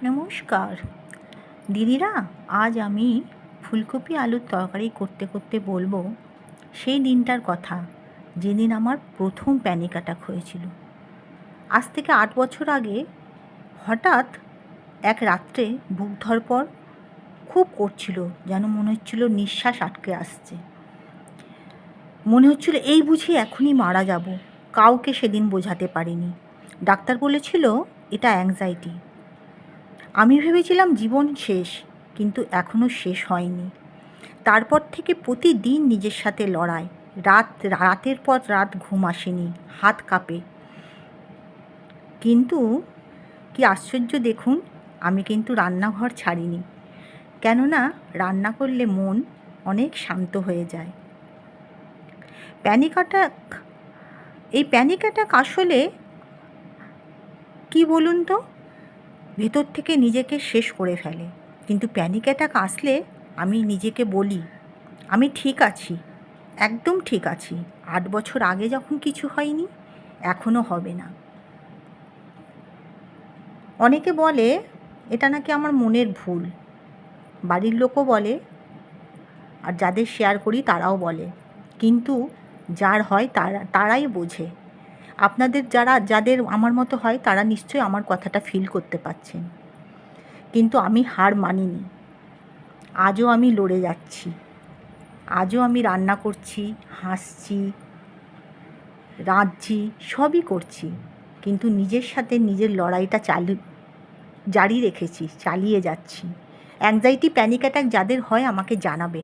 নমস্কার দিদিরা। আজ আমি ফুলকপি আলুর তরকারি করতে করতে বলবো সেই দিনটার কথা যেদিন আমার প্রথম প্যানিক অ্যাটাক হয়েছিল। আজ থেকে 8 বছর আগে হঠাৎ এক রাত্রে বুক ধড়ফড় খুব করছিল, যেন মনে হচ্ছিল নিঃশ্বাস আটকে আসছে। মনে হচ্ছিল এই বুঝি এখনই মারা যাব। কাউকে সেদিন বোঝাতে পারিনি। ডাক্তার বলেছিল এটা অ্যাংজাইটি। আমি ভেবেছিলাম জীবন শেষ, কিন্তু এখনও শেষ হয়নি। তারপর থেকে প্রতিদিন নিজের সাথে লড়াই। রাতের পর রাত ঘুম আসেনি, হাত কাঁপে। কিন্তু কি আশ্চর্য দেখুন, আমি কিন্তু রান্নাঘর ছাড়িনি। কেননা রান্না করলে মন অনেক শান্ত হয়ে যায়। এই প্যানিক অ্যাটাক আসলে কি বলুন তো, ভেতর থেকে নিজেকে শেষ করে ফেলে। কিন্তু প্যানিক অ্যাটাক আসলে আমি নিজেকে বলি আমি ঠিক আছি, একদম ঠিক আছি। 8 বছর আগে যখন কিছু হয়নি, এখনও হবে না। অনেকে বলে এটা নাকি আমার মনের ভুল, বাড়ির লোকও বলে, আর যাদের শেয়ার করি তারাও বলে। কিন্তু যার হয় তারাই বোঝে। আপনাদের যাদের আমার মতো হয় তারা নিশ্চয়ই আমার কথাটা ফিল করতে পারছেন। কিন্তু আমি হার মানিনি। আজও আমি লড়ে যাচ্ছি। আজও আমি রান্না করছি, হাসছি, রাঁধছি, সবই করছি। কিন্তু নিজের সাথে নিজের লড়াইটা জারি রেখেছি, চালিয়ে যাচ্ছি। অ্যাংজাইটি প্যানিক অ্যাটাক যাদের হয় আমাকে জানাবে।